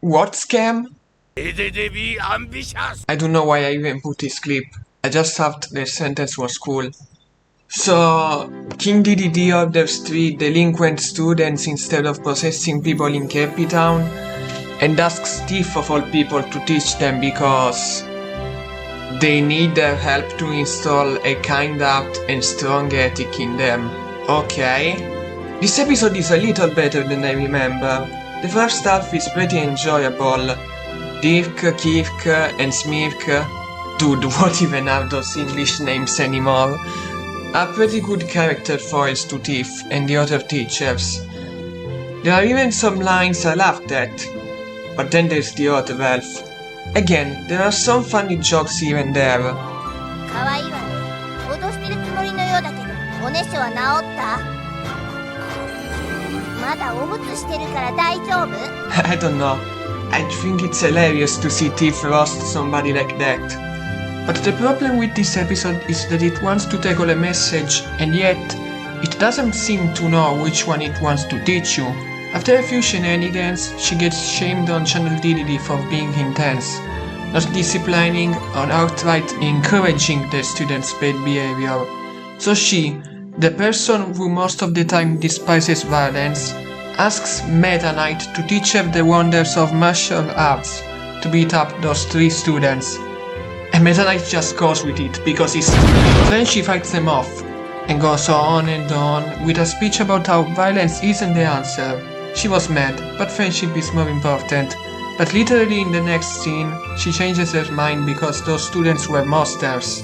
What scam? Be ambitious. I don't know why I even put this clip. I just thought the sentence was cool. So, King DDD orders 3 delinquent students instead of possessing people in Kirby Town, and asks Steve of all people to teach them because they need their help to install a kind heart and strong ethic in them. Okay. This episode is a little better than I remember. The first half is pretty enjoyable. Dirk, Kirk, and Smirk, dude, what even are those English names anymore, are pretty good character foils to Tiff and the other teachers. There are even some lines I laughed at, but then there's the other elf. Again, there are some funny jokes here and there. 可愛いわね。脅してるつもりのようだけど、おねしょは治った？まだおむつしてるから大丈夫？ I don't know. I think it's hilarious to see Tiff roast somebody like that. But the problem with this episode is that it wants to tackle a message, and yet it doesn't seem to know which one it wants to teach you. After a few shenanigans, she gets shamed on Channel DDD for being intense, not disciplining or outright encouraging the students' bad behavior. So she, the person who most of the time despises violence, asks Meta Knight to teach her the wonders of martial arts to beat up those 3 students. And Meta Knight just goes with it because he's stupid. Then she fights them off and goes on and on with a speech about how violence isn't the answer. She was mad, but friendship is more important. But literally in the next scene, she changes her mind because those students were monsters.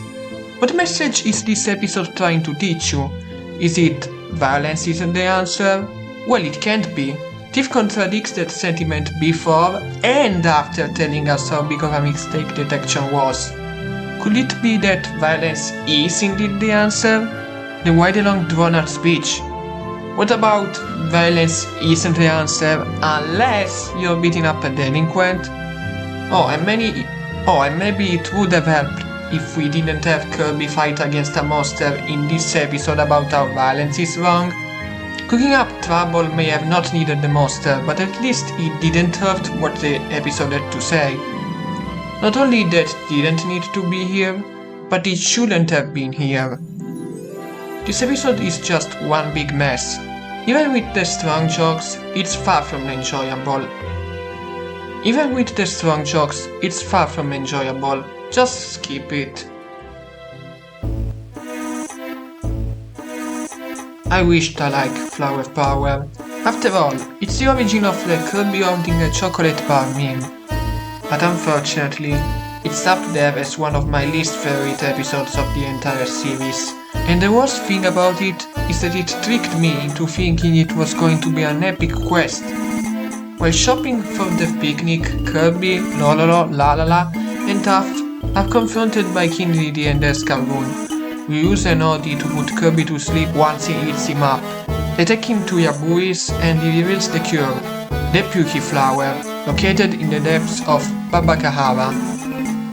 What message is this episode trying to teach you? Is it violence isn't the answer? Well, it can't be. Tiff contradicts that sentiment before and after telling us how big of a mistake detection was. Could it be that violence is indeed the answer? Then why the long drawn-out speech? What about violence isn't the answer unless you're beating up a delinquent? And maybe it would have helped if we didn't have Kirby fight against a monster in this episode about how violence is wrong. Cooking up trouble may have not needed the monster, but at least it didn't hurt what the episode had to say. Not only that didn't need to be here, but it shouldn't have been here. This episode is just one big mess. Even with the strong jokes, it's far from enjoyable. Just skip it. I wished I liked Flower Power. After all, it's the origin of the Kirby holding a chocolate bar meme. But unfortunately, it's up there as one of my least favorite episodes of the entire series. And the worst thing about it is that it tricked me into thinking it was going to be an epic quest. While shopping for the picnic, Kirby, Lololo, Lalala, and Tuff are confronted by King Didi and Escargoon, who use an Audi to put Kirby to sleep once he eats him up. They take him to Yabui's and he reveals the cure, the Puki flower, located in the depths of Babakahara,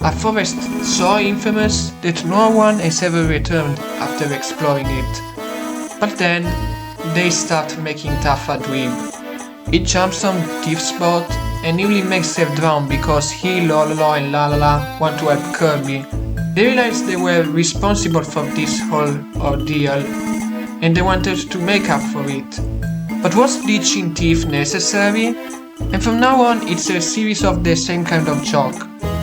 a forest so infamous that no one has ever returned after exploring it. But then, they start making Tuff a dweeb. He jumps on Tiff's boat and nearly makes her drown because he, Lololo, and Lalala want to help Kirby. They realized they were responsible for this whole ordeal, and they wanted to make up for it. But was ditching Tiff necessary? And from now on, it's a series of the same kind of joke.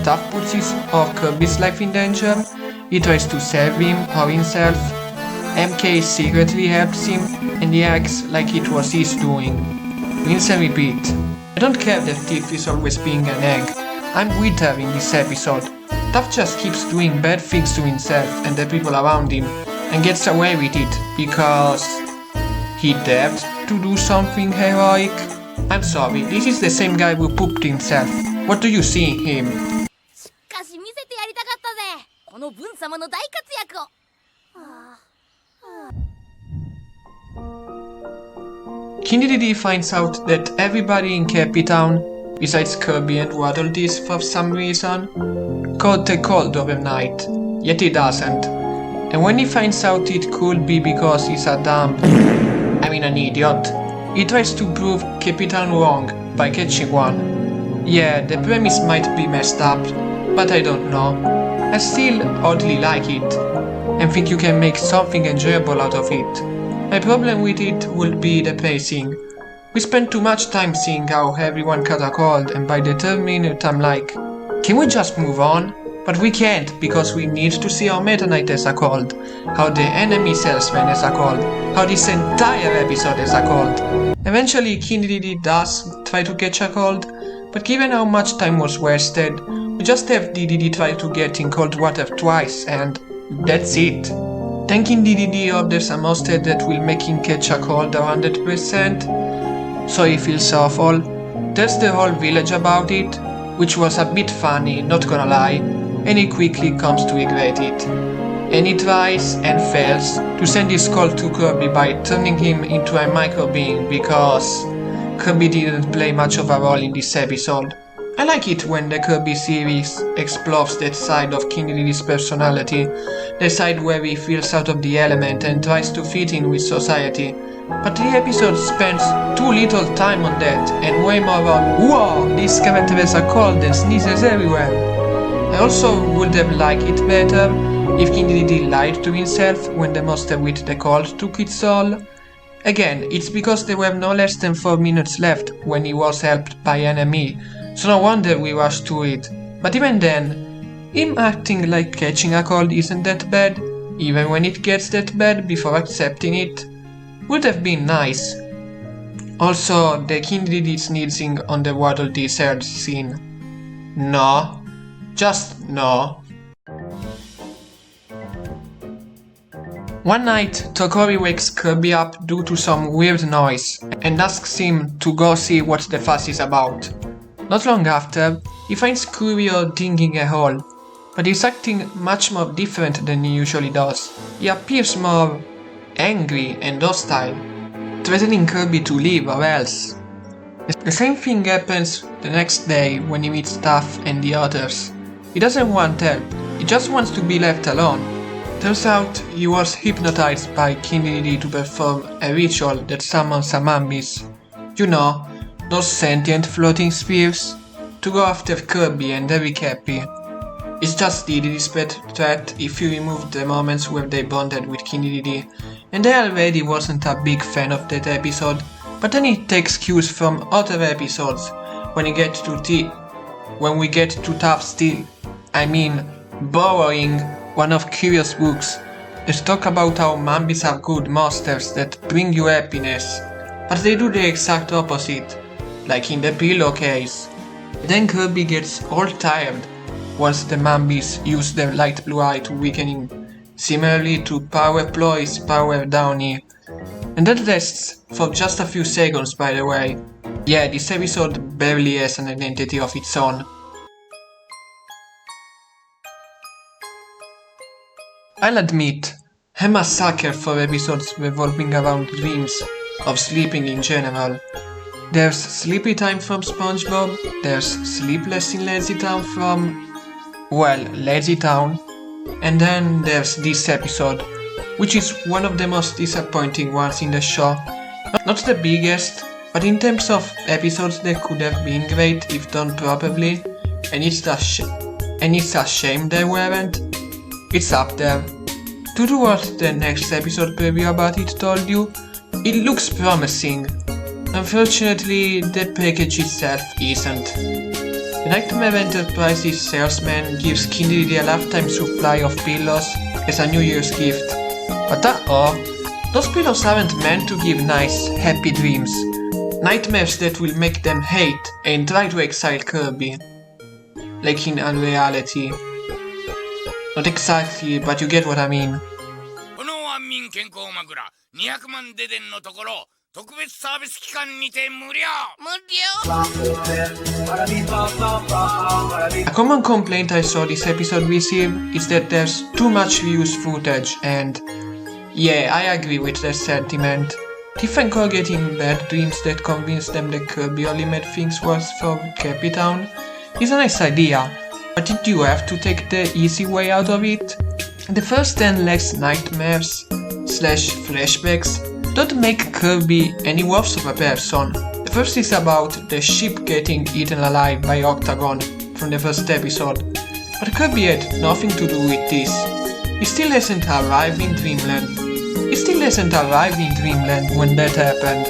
Tuff puts his or Kirby's life in danger, he tries to save him or himself, MK secretly helps him, and he acts like it was his doing. Rinse and repeat. I don't care that Tiff is always being an egg. I'm with her in this episode. Tuff just keeps doing bad things to himself and the people around him, and gets away with it because he dared to do something heroic. I'm sorry, this is the same guy who pooped himself. What do you see in him? しかし見せてやりたかったぜ。この文様の大活躍を。King Dedede finds out that everybody in Kirby Town, besides Kirby and Waddle Dees for some reason, caught a cold overnight, yet he doesn't. And when he finds out it could be because he's an idiot, he tries to prove Kirby Town wrong by catching one. Yeah, the premise might be messed up, but I don't know. I still oddly like it, and think you can make something enjoyable out of it. My problem with it would be the pacing. We spend too much time seeing how everyone caught a cold, and by the third minute I'm like, can we just move on? But we can't, because we need to see how Meta Knight has a cold, how the enemy salesman has a cold, how this entire episode has a cold. Eventually Kennedy does try to catch a cold, but given how much time was wasted, we just have DDD try to get in cold water twice, and that's it. Thanking DDD of there's a monster that will make him catch a cold 100%, so he feels awful. Tells the whole village about it, which was a bit funny, not gonna lie, and he quickly comes to regret it. And he tries and fails to send his call to Kirby by turning him into a micro being, because Kirby didn't play much of a role in this episode. I like it when the Kirby series explores that side of Kennedy's personality, the side where he feels out of the element and tries to fit in with society. But the episode spends too little time on that and way more on, whoa, this character has a cold and sneezes everywhere. I also would have liked it better if Kennedy lied to himself when the monster with the cold took its soul. Again, it's because there were no less than 4 minutes left when he was helped by enemy, so no wonder we rushed to it. But even then, him acting like catching a cold isn't that bad, even when it gets that bad before accepting it, would have been nice. Also, the Kennedy sneezing on the Waddle Dessert scene. No. Just no. One night, Tokori wakes Kirby up due to some weird noise and asks him to go see what the fuss is about. Not long after, he finds Kurio digging a hole, but he's acting much more different than he usually does. He appears more angry and hostile, threatening Kirby to leave or else. The same thing happens the next day when he meets Taff and the others. He doesn't want help, he just wants to be left alone. Turns out he was hypnotized by Kennedy to perform a ritual that summons Amambis. You know, those sentient floating spheres, to go after Kirby and Eric Happy. It's just DDD's pet threat if you remove the moments where they bonded with Kennedy, and I already wasn't a big fan of that episode, but then it takes cues from other episodes when we get to Tough Steel. I mean, borrowing one of Curio's books that talk about how Mambis are good monsters that bring you happiness, but they do the exact opposite, like in the pillowcase. Then Kirby gets all tired once the Mambis use their light blue eye to weaken him, similarly to Power Ploy's Power Downy. And that lasts for just a few seconds, by the way. Yeah, this episode barely has an identity of its own. I'll admit, I'm a sucker for episodes revolving around dreams, of sleeping in general. There's Sleepy Time from SpongeBob, there's Sleepless in Lazy Town from, well, Lazy Town, and then there's this episode, which is one of the most disappointing ones in the show. Not the biggest, but in terms of episodes that could have been great if done properly, and it's a shame they weren't. It's up there. To do what the next episode preview about it told you, it looks promising. Unfortunately, the package itself isn't. The Nightmare Enterprises salesman gives Kennedy a lifetime supply of pillows as a New Year's gift. But those pillows aren't meant to give nice, happy dreams. Nightmares that will make them hate and try to exile Kirby. Like in unreality. Not exactly, but you get what I mean. A common complaint I saw this episode receive is that there's too much reused footage, and yeah, I agree with that sentiment. Tiff and Cole getting bad dreams that convince them that Kirby only made things worse for Cappy Town is a nice idea, but did you have to take the easy way out of it? The first 10 less nightmares/flashbacks don't make Kirby any worse of a person. The first is about the ship getting eaten alive by Octagon from the first episode, but Kirby had nothing to do with this. He still hasn't arrived in Dreamland. When that happened.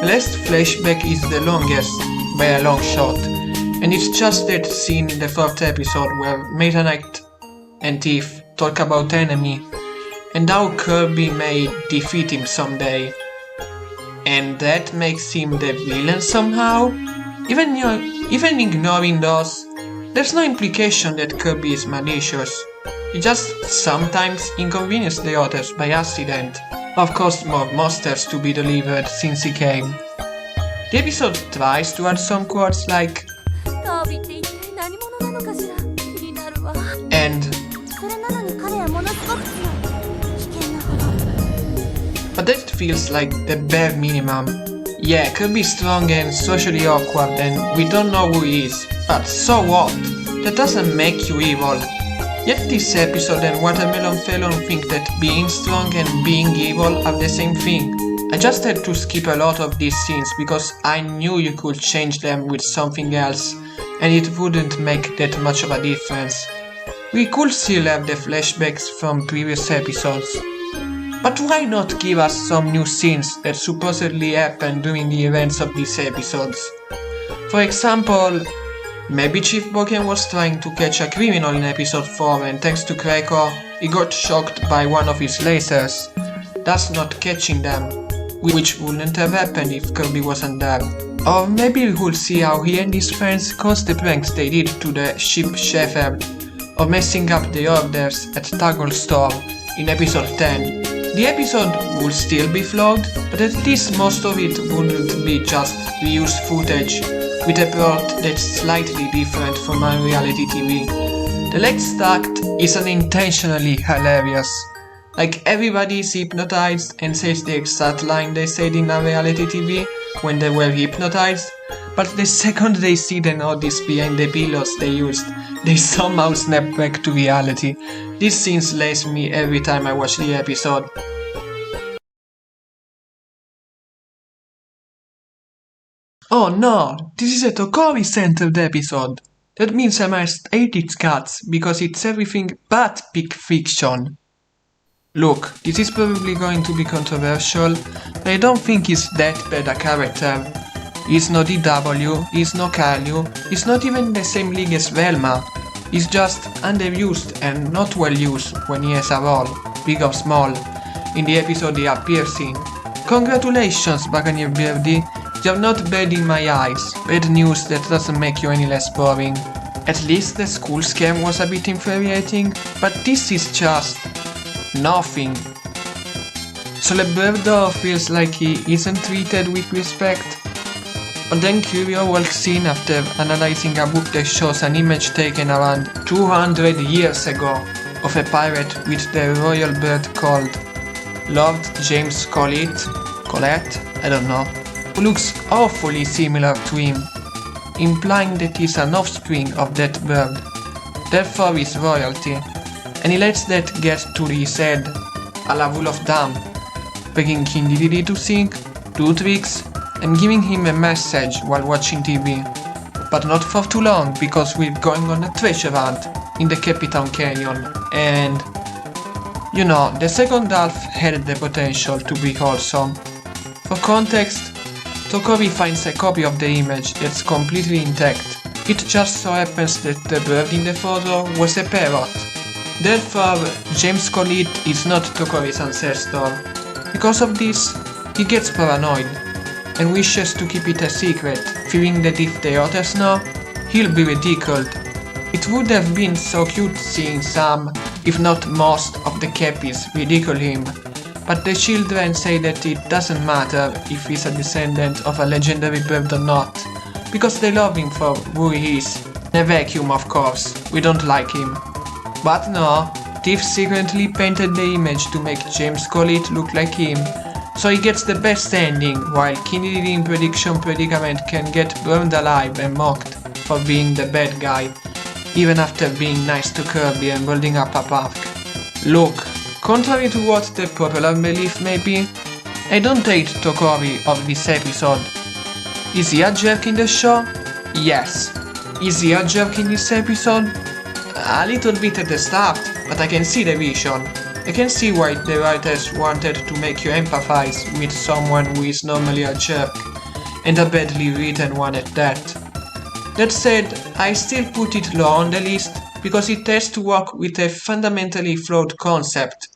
The last flashback is the longest, by a long shot, and it's just that scene in the fourth episode where Meta Knight and Tiff talk about enemy, and how Kirby may defeat him someday. And that makes him the villain somehow? Even ignoring those, there's no implication that Kirby is malicious. He just sometimes inconvenienced the others by accident. Of course, more monsters to be delivered since he came. The episode tries to add some quotes like and but that feels like the bare minimum. Yeah, Kirby's strong and socially awkward and we don't know who he is, but so what? That doesn't make you evil. Yet this episode and Watermelon Felon think that being strong and being evil are the same thing. I just had to skip a lot of these scenes because I knew you could change them with something else and it wouldn't make that much of a difference. We could still have the flashbacks from previous episodes. But why not give us some new scenes that supposedly happened during the events of these episodes? For example, maybe Chief Boken was trying to catch a criminal in episode 4 and thanks to Krakow, he got shocked by one of his lasers, thus not catching them, which wouldn't have happened if Kirby wasn't there. Or maybe we'll see how he and his friends caused the pranks they did to the ship Shepherd, or messing up the orders at Taggle Store in episode 10. The episode would still be flawed, but at least most of it wouldn't be just reused footage with a plot that's slightly different from our reality TV. The next act is unintentionally hilarious. Like everybody is hypnotized and says the exact line they said in our reality TV when they were hypnotized, but the second they see the notice behind the pillows they used, they somehow snap back to reality. This scene slays me every time I watch the episode. Oh no, this is a Tokovi-centered episode. That means I must hate its guts because it's everything but peak fiction. Look, this is probably going to be controversial, but I don't think he's that bad a character. He's no DW, he's no Kalyu, he's not even in the same league as Velma. He's just underused and not well used when he has a role, big or small, in the episode he appears in. Congratulations, Buccaneer Birdy, you're not bad in my eyes, bad news that doesn't make you any less boring. At least the school scam was a bit infuriating, but this is just nothing. So Leberdo feels like he isn't treated with respect. But then Curio walks in after analyzing a book that shows an image taken around 200 years ago of a pirate with the royal bird called Lord James Colette, I don't know, who looks awfully similar to him, implying that he's an offspring of that bird, therefore he's royalty, and he lets that get to his head, a la Rule of Thumb, begging King Dedede to sing, do tricks, and giving him a message while watching TV. But not for too long, because we're going on a treasure hunt in the Capitan Canyon, and you know, the second half had the potential to be wholesome. For context, Tokovi finds a copy of the image that's completely intact. It just so happens that the bird in the photo was a parrot. Therefore, James Colette is not Tokovi's ancestor. Because of this, he gets paranoid and wishes to keep it a secret, fearing that if the others know, he'll be ridiculed. It would have been so cute seeing some, if not most, of the Cappies ridicule him, but the children say that it doesn't matter if he's a descendant of a legendary bird or not, because they love him for who he is. In a vacuum, of course, we don't like him. But no, Tiff secretly painted the image to make James Colette look like him, so he gets the best ending, while Kennedy in Prediction Predicament can get burned alive and mocked for being the bad guy, even after being nice to Kirby and building up a park. Look, contrary to what the popular belief may be, I don't hate Tokovi of this episode. Is he a jerk in the show? Yes. Is he a jerk in this episode? A little bit at the start, but I can see the vision. I can see why the writers wanted to make you empathize with someone who is normally a jerk, and a badly written one at that. That said, I still put it low on the list because it has to work with a fundamentally flawed concept.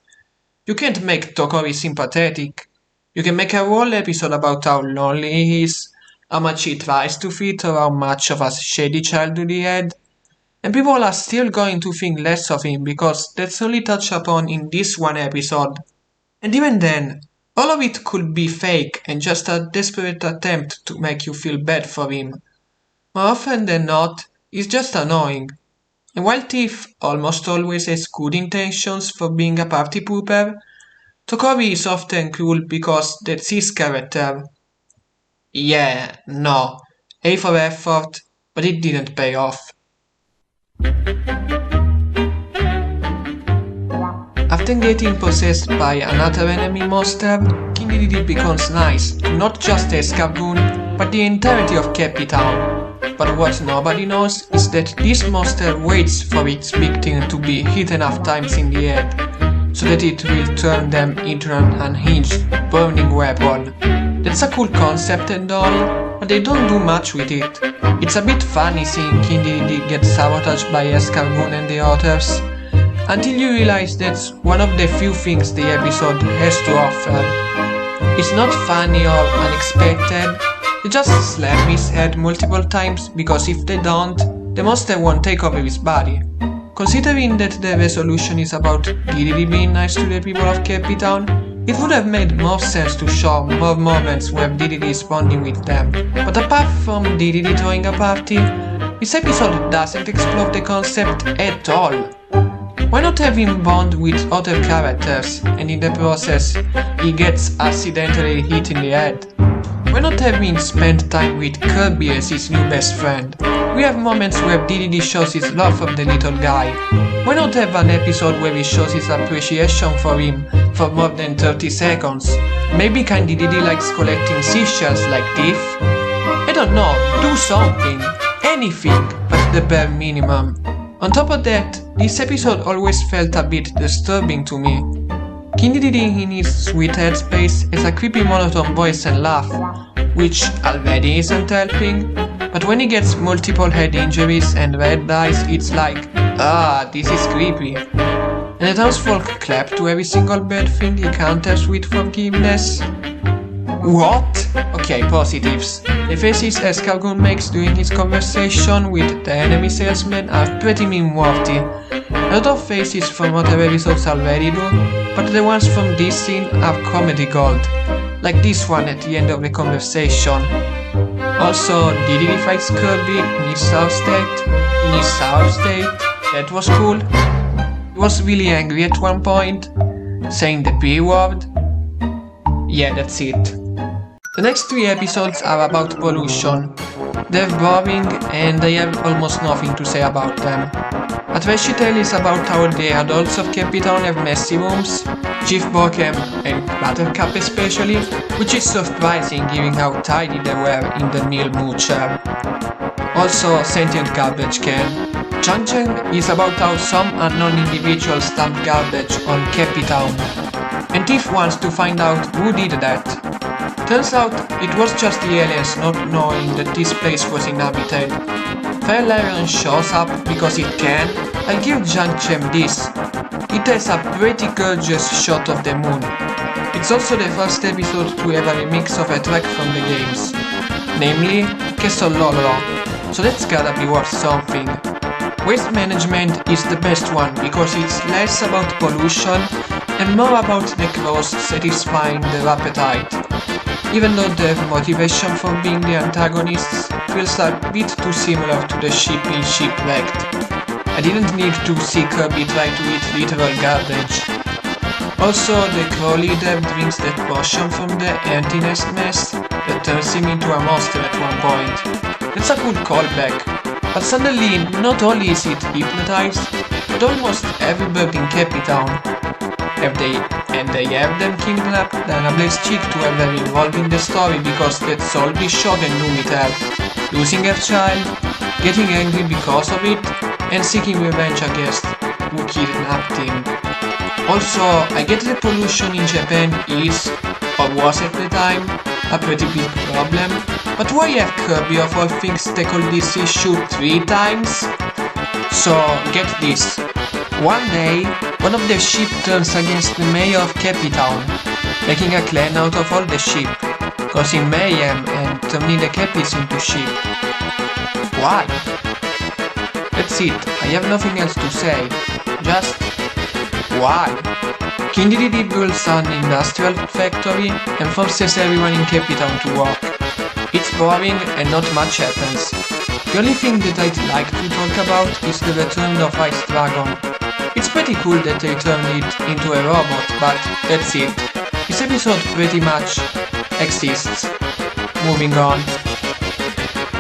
You can't make Tokori sympathetic. You can make a whole episode about how lonely he is, how much he tries to fit, or how much of a shady childhood he had, and people are still going to think less of him because that's only touched upon in this one episode. And even then, all of it could be fake and just a desperate attempt to make you feel bad for him. More often than not, he's just annoying. And while Tiff almost always has good intentions for being a party pooper, Tokori is often cruel because that's his character. Yeah, no, A for effort, but it didn't pay off. After getting possessed by another enemy monster, King Dedede becomes nice to not just Escargoon, but the entirety of Kirby Town. But what nobody knows is that this monster waits for its victim to be hit enough times in the head, so that it will turn them into an unhinged, burning weapon. That's a cool concept and all, but they don't do much with it. It's a bit funny seeing King Dedede get sabotaged by Escargoon and the others, until you realize that's one of the few things the episode has to offer. It's not funny or unexpected, they just slam his head multiple times because if they don't, the monster won't take over his body. Considering that the resolution is about Dedede being nice to the people of Kirby Town, it would have made more sense to show more moments where Dedede is bonding with them. But apart from Dedede throwing a party, this episode doesn't explore the concept at all. Why not have him bond with other characters, and in the process, he gets accidentally hit in the head? Why not have him spend time with Kirby as his new best friend? We have moments where Dedede shows his love for the little guy. Why not have an episode where he shows his appreciation for him for more than 30 seconds? Maybe King Dedede likes collecting seashells like Tiff? I don't know, do something. Anything but the bare minimum. On top of that, this episode always felt a bit disturbing to me. King Dedede in his sweet headspace has a creepy monotone voice and laugh, which already isn't helping, but when he gets multiple head injuries and red eyes, it's like, this is creepy. And the townsfolk clap to every single bad thing he counters with forgiveness. What? Okay, positives. The faces Escargoon makes during his conversation with the enemy salesman are pretty meme-worthy. A lot of faces from other episodes already do, but the ones from this scene are comedy gold, like this one at the end of the conversation. Also, Dedede fights Kirby in his sour state. That was cool. He was really angry at one point, saying the P word. Yeah, that's it. The next 3 episodes are about pollution. They're boring and I have almost nothing to say about them. A trashy tale is about how the adults of Kirby Town have messy rooms, Chief Bokem and Buttercup especially, which is surprising given how tidy they were in the meal moocher. Also, sentient garbage can. Junction is about how some unknown individuals dump garbage on Kirby Town, and Tiff wants to find out who did that. Turns out it was just the aliens not knowing that this place was inhabited. Fairlion shows up because it can. I'll give Junction this. It has a pretty gorgeous shot of the moon. It's also the first episode to have a remix of a track from the games, namely Castle Lolo, so that's gotta be worth something. Waste management is the best one because it's less about pollution and more about the crows satisfying their appetite. Even though their motivation for being the antagonists feels a bit too similar to the sheep in Shipwrecked. I didn't need to see Kirby try to eat literal garbage. Also, the crow leader drinks that potion from the emptiness mess that turns him into a monster at one point. That's a cool callback. But suddenly, not only is it hypnotized, but almost every bird in Kirby Town. Have they and they have them kidnapped, then Blake's chick to have her involved in the story because that's all this show can do with her. Losing her child, getting angry because of it, and seeking revenge against who kidnapped him. Also, I get that pollution in Japan is, or was at the time, a pretty big problem, but why have Kirby of all things tackled this issue 3 times? So, get this. One day, one of the sheep turns against the mayor of Capitown, making a clan out of all the sheep, causing mayhem and turning the Cappies into sheep. Why? That's it, I have nothing else to say. Just... why? King Dedede builds an industrial factory and forces everyone in Capitown to work. It's boring and not much happens. The only thing that I'd like to talk about is the return of Ice Dragon. It's pretty cool that they turned it into a robot, but that's it. This episode pretty much exists. Moving on.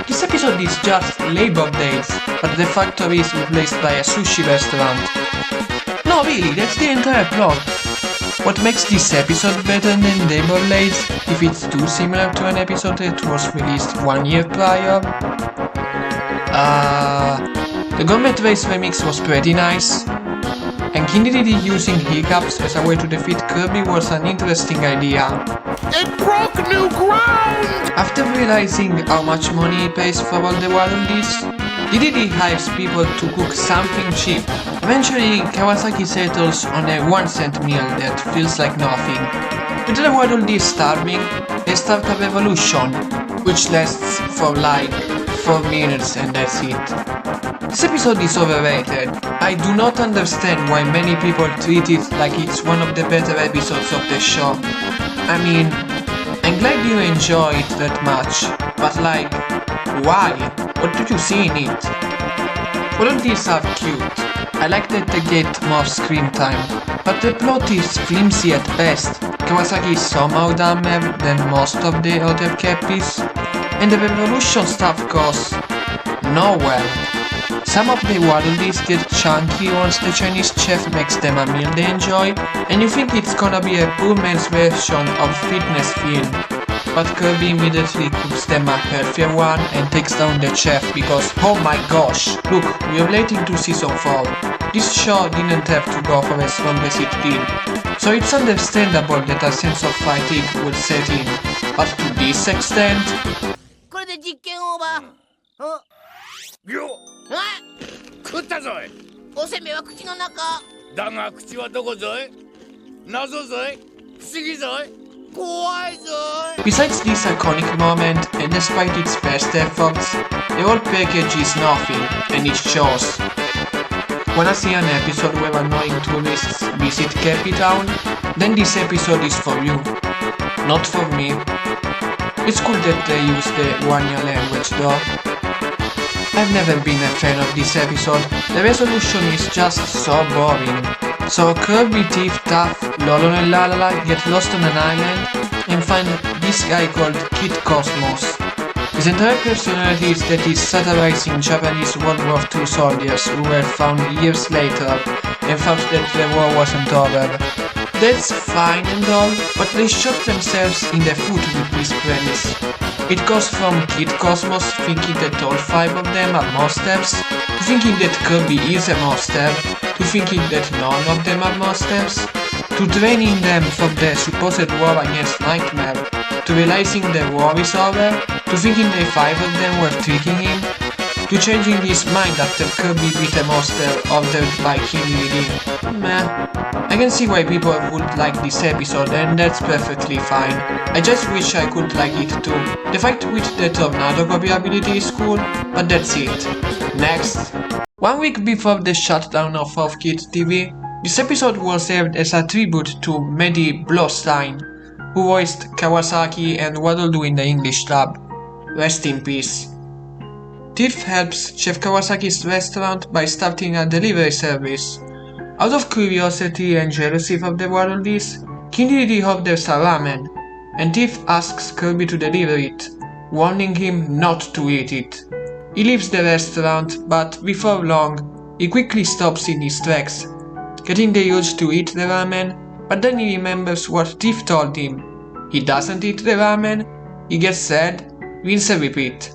This episode is just Labor Days, but the factory is replaced by a sushi restaurant. No, really, that's the entire plot. What makes this episode better than Labor Days, if it's too similar to an episode that was released 1 year prior? The Gourmet Race remix was pretty nice, and King Dedede using hiccups as a way to defeat Kirby was an interesting idea. It broke new ground! After realizing how much money he pays for all the waddles, Dedede hires people to cook something cheap. Eventually, Kawasaki settles on a 1-cent meal that feels like nothing. With the waddles starving, they start a revolution, which lasts for like 4 minutes and that's it. This episode is overrated. I do not understand why many people treat it like it's one of the better episodes of the show. I mean, I'm glad you enjoy it that much, but like, why? What do you see in it? All of these are cute. I like that they get more screen time, but the plot is flimsy at best. Kawasaki is somehow dumber than most of the other Cappies, and the revolution stuff goes nowhere. Some of the waddles get chunky once the Chinese chef makes them a meal they enjoy, and you think it's gonna be a poor man's version of fitness film. But Kirby immediately cooks them a healthier one and takes down the chef because, oh my gosh, look, we're late into season 4. This show didn't have to go for as long as it did, so it's understandable that a sense of fatigue would set in. But to this extent... これで実験オーバー。よっあ、食ったぞい。おせんべいは口の中。だが口はどこぞい。謎ぞい。不思議ぞい。怖いぞい。 Besides this iconic moment, and despite its best efforts, the whole package is nothing, and it shows. Wanna see an episode where annoying tourists visit Capitown? Then this episode is for you. Not for me. It's cool that they use the Wanya language though. I've never been a fan of this episode. The resolution is just so boring. So Kirby, Tiff, Taff, Lolo and Lalala get lost on an island and find this guy called Kid Cosmos. His entire personality is that he's satirizing Japanese World War II soldiers who were found years later and thought that the war wasn't over. That's fine and all, but they shot themselves in the foot with this premise. It goes from Kid Cosmos thinking that all 5 of them are monsters, to thinking that Kirby is a monster, to thinking that none of them are monsters, to training them for the supposed war against Nightmare, to realizing the war is over, to thinking the 5 of them were tricking him, to changing his mind after Kirby beat a monster ordered by King Dedede. Meh. I can see why people would like this episode and that's perfectly fine. I just wish I could like it too. The fight with the tornado copy ability is cool, but that's it. Next. 1 week before the shutdown of Off Kids TV, this episode was aired as a tribute to Maddie Blaustein, who voiced Kawasaki and Waddle in the English dub. Rest in peace. Tiff helps Chef Kawasaki's restaurant by starting a delivery service. Out of curiosity and jealousy of the Waddles, King Dedede orders a ramen, and Tiff asks Kirby to deliver it, warning him not to eat it. He leaves the restaurant, but before long, he quickly stops in his tracks, getting the urge to eat the ramen, but then he remembers what Tiff told him. He doesn't eat the ramen, he gets sad, rinse and repeat.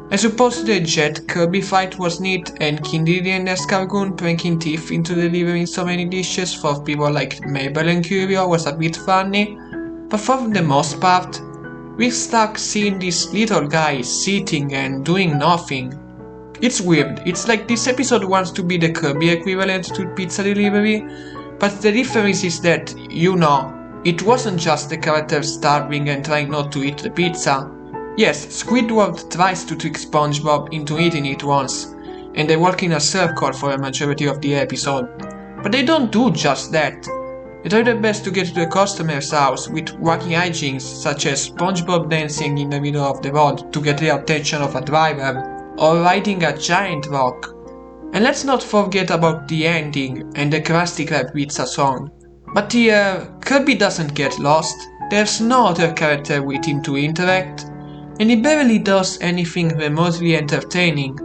I suppose the Jet Kirby fight was neat, and Kindidi and Escargoon pranking Tiff into delivering so many dishes for people like Mabel and Curio was a bit funny, but for the most part, we're stuck seeing this little guy sitting and doing nothing. It's weird, it's like this episode wants to be the Kirby equivalent to pizza delivery, but the difference is that, it wasn't just the character starving and trying not to eat the pizza. Yes, Squidward tries to trick SpongeBob into eating it once, and they walk in a circle for a majority of the episode. But they don't do just that. They try their best to get to the customer's house with wacky hijinks such as SpongeBob dancing in the middle of the road to get the attention of a driver, or riding a giant rock. And let's not forget about the ending and the Krusty Krab pizza song. But here, Kirby doesn't get lost, there's no other character with him to interact, and he barely does anything remotely entertaining.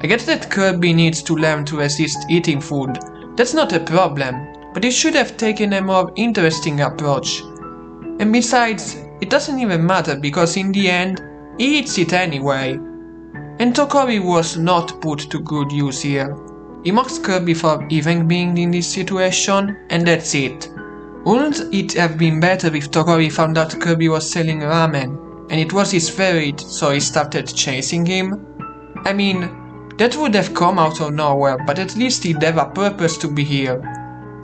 I get that Kirby needs to learn to resist eating food, that's not a problem, but he should have taken a more interesting approach. And besides, it doesn't even matter because in the end, he eats it anyway. And Tokori was not put to good use here. He mocks Kirby for even being in this situation, and that's it. Wouldn't it have been better if Tokori found out Kirby was selling ramen, and it was his favorite, so he started chasing him? I mean, that would have come out of nowhere, but at least he'd have a purpose to be here.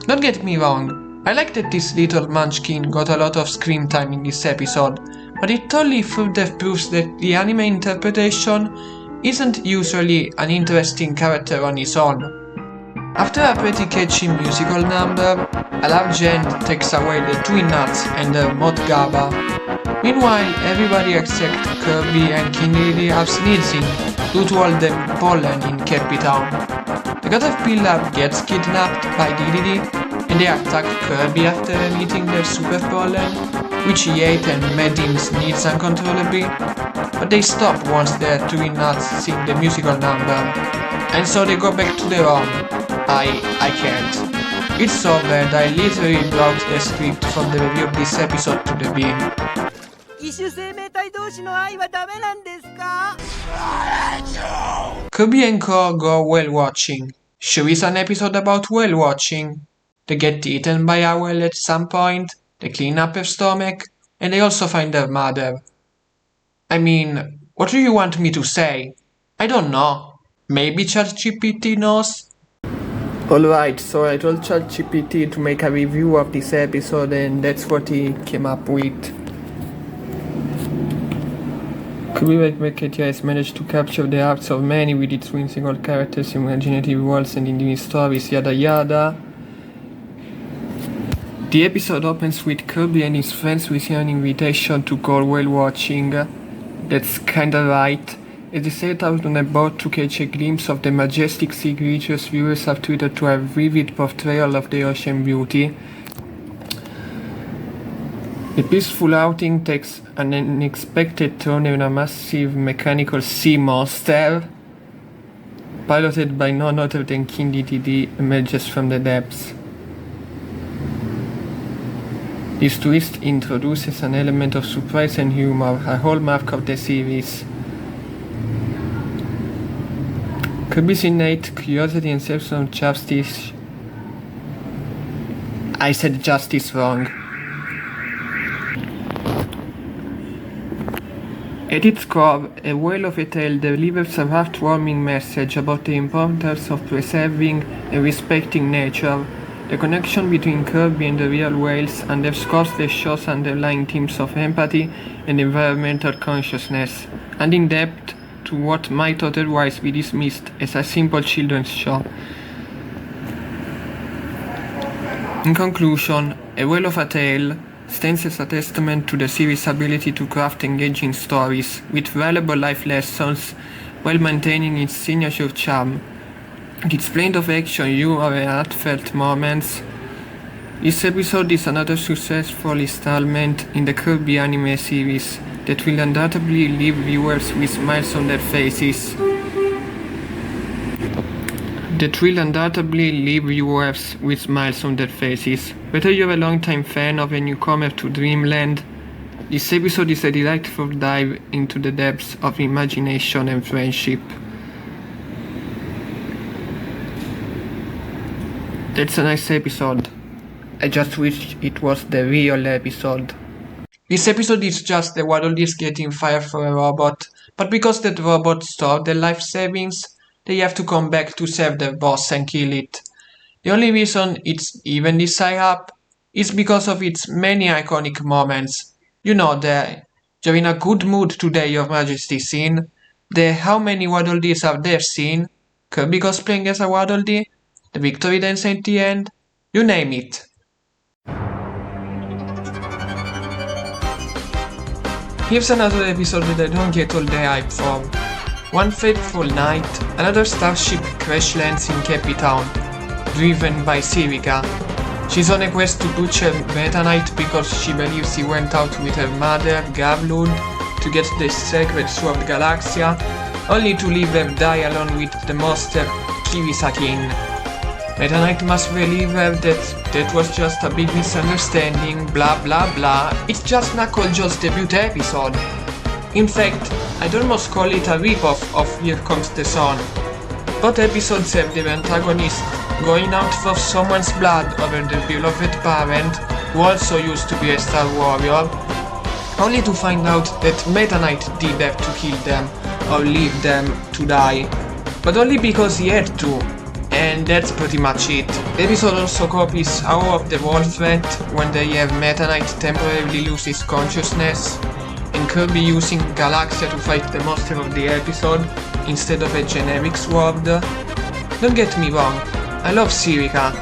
Don't get me wrong, I like that this little munchkin got a lot of screen time in this episode, but it totally further proves that the anime interpretation isn't usually an interesting character on his own. After a pretty catchy musical number, a large end takes away the twin nuts and the mod GABA. Meanwhile, everybody except Kirby and Kindidi are sneezing due to all the pollen in Kirby Town. The caterpillar gets kidnapped by Diddy and they attack Kirby after eating their super pollen, which he ate and made him sneeze uncontrollably, but they stop once their twin nuts sing the musical number, and so they go back to their own. I can't. It's so bad I literally brought the script from the review of this episode to the bin. Kirby and Co go whale watching. Sure is an episode about whale watching. They get eaten by a whale at some point, they clean up their stomach, and they also find their mother. I mean, what do you want me to say? I don't know. Maybe ChatGPT knows? Alright, so I told ChatGPT to make a review of this episode and that's what he came up with. Kirby Wikipedia has managed to capture the hearts of many with its whimsical characters, imaginative worlds and intimate stories, yada yada. The episode opens with Kirby and his friends receiving an invitation to go whale watching. That's kinda right. As they set out on a boat to catch a glimpse of the majestic sea creatures, viewers have treated to a vivid portrayal of the ocean beauty. The peaceful outing takes an unexpected turn when a massive mechanical sea monster, piloted by none other than King DTD, emerges from the depths. This twist introduces an element of surprise and humor, a hallmark of the series. Kirby's innate curiosity and sense of justice. I said justice wrong. At its core, A Whale of a Tale delivers a heartwarming message about the importance of preserving and respecting nature. The connection between Kirby and the real whales underscores the show's underlying themes of empathy and environmental consciousness, and in depth to what might otherwise be dismissed as a simple children's show. In conclusion, A Whale of a Tale stands as a testament to the series' ability to craft engaging stories with valuable life lessons while maintaining its signature charm. Its blend of action, humor and heartfelt moments. This episode is another successful installment in the Kirby anime series that will undoubtedly leave viewers with smiles on their faces. that will undoubtedly leave viewers with smiles on their faces. Whether you're a long-time fan or a newcomer to Dreamland, this episode is a delightful dive into the depths of imagination and friendship. That's a nice episode. I just wish it was the real episode. This episode is just the Waddle Dees getting fired for a robot, but because that robot stored their life savings, they have to come back to save their boss and kill it. The only reason it's even this high up is because of its many iconic moments. You know, the "you're in a good mood today, Your Majesty" scene, the "how many Waddle Dees are there" scene, Kirby cosplaying as a Waddle Dee, the victory dance at the end, you name it. Here's another episode that I don't get all the hype for. One fateful night, another starship crash lands in Cappy Town, driven by Civica. She's on a quest to butcher Meta Knight because she believes he went out with her mother, Gavlud, to get the sacred sword Galaxia, only to leave her die alone with the monster Kiwisakin. Meta Knight must believe her that was just a big misunderstanding, blah blah blah. It's just Knucklejaw's debut episode. In fact, I'd almost call it a rip-off of Here Comes the Sun. Both episodes have the antagonist going out for someone's blood over their beloved parent, who also used to be a Star Warrior, only to find out that Meta Knight did have to kill them, or leave them to die, but only because he had to. And that's pretty much it. The episode also copies Hour of the Wall threat, when they have Meta Knight temporarily lose his consciousness, and Kirby using Galaxia to fight the monster of the episode, instead of a generic sword. Don't get me wrong, I love Civica.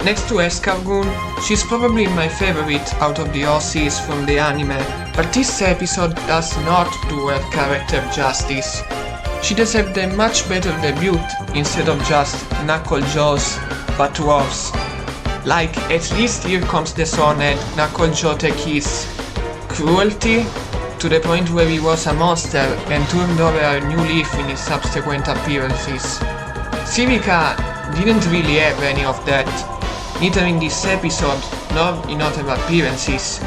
Next to Escargoon, she's probably my favorite out of the OCs from the anime, but this episode does not do her character justice. She deserved a much better debut instead of just Knucklejaws, but worse. Like, at least Here Comes the Sun had Knucklejaw take his cruelty to the point where he was a monster and turned over a new leaf in his subsequent appearances. Civica didn't really have any of that, neither in this episode nor in other appearances.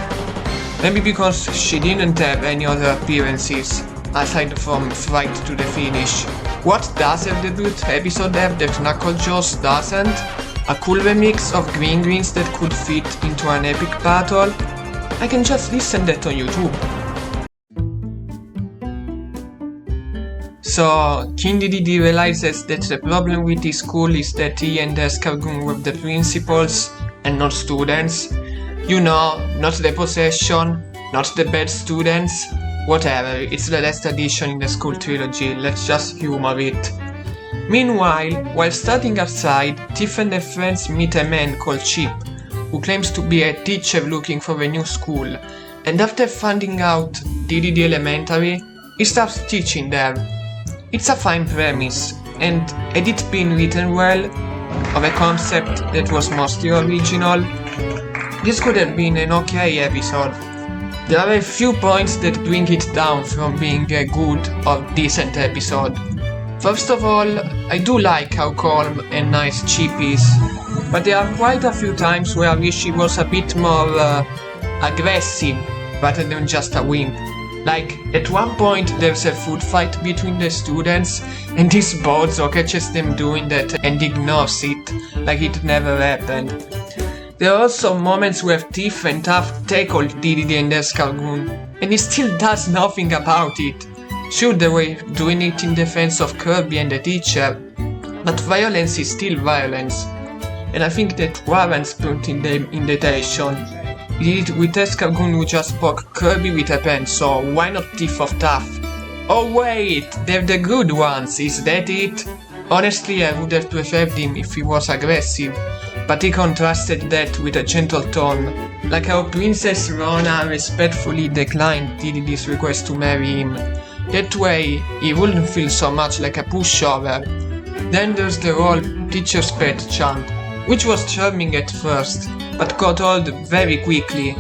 Maybe because she didn't have any other appearances, aside from Fight to the Finish. What does her debut episode have that Knucklejaws doesn't? A cool remix of Green Greens that could fit into an epic battle? I can just listen that on YouTube. So, King Dedede realizes that the problem with his school is that he and Escargoon were the principals and not students. You know, not the possession, not the bad students. Whatever, it's the last edition in the school trilogy, let's just humor it. Meanwhile, while studying outside, Tiff and her friends meet a man called Chip, who claims to be a teacher looking for a new school, and after finding out Dedede Elementary, he starts teaching there. It's a fine premise, and had it been written well, of a concept that was mostly original, this could have been an okay episode. There are a few points that bring it down from being a good or decent episode. First of all, I do like how calm and nice Chip is, but there are quite a few times where I wish he was a bit more aggressive rather than just a wimp. Like, at one point there's a food fight between the students and this bozo catches them doing that and ignores it, like it never happened. There are also moments where Tiff and Taff tackle Dedede and Escargoon, and he still does nothing about it. Sure, they were doing it in defense of Kirby and the teacher, but violence is still violence, and I think that warrants putting them in detention. He did it with Escargoon, who just poked Kirby with a pen, so why not Tiff of Taff? Oh wait, they're the good ones, is that it? Honestly, I would have preferred him if he was aggressive, but he contrasted that with a gentle tone, like how Princess Rona respectfully declined Dedede's request to marry him. That way, he wouldn't feel so much like a pushover. Then there's the whole teacher's pet chant, which was charming at first, but got old very quickly.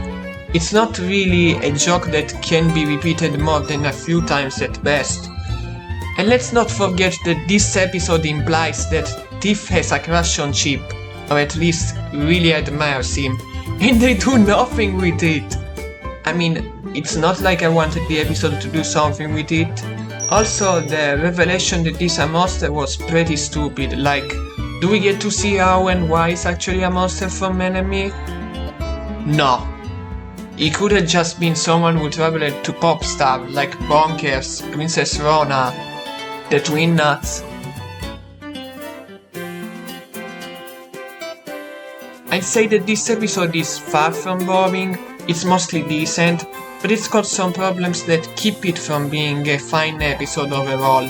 It's not really a joke that can be repeated more than a few times at best. And let's not forget that this episode implies that Tiff has a crush on Chip, or at least really admires him, and they do nothing with it. I mean, it's not like I wanted the episode to do something with it. Also, the revelation that this is a monster was pretty stupid. Like, do we get to see how and why it's actually a monster from enemy? No. It could have just been someone who traveled to Pop Star, like Bonkers, Princess Rona, the Twin Nuts. I'd say that this episode is far from boring. It's mostly decent, but it's got some problems that keep it from being a fine episode overall.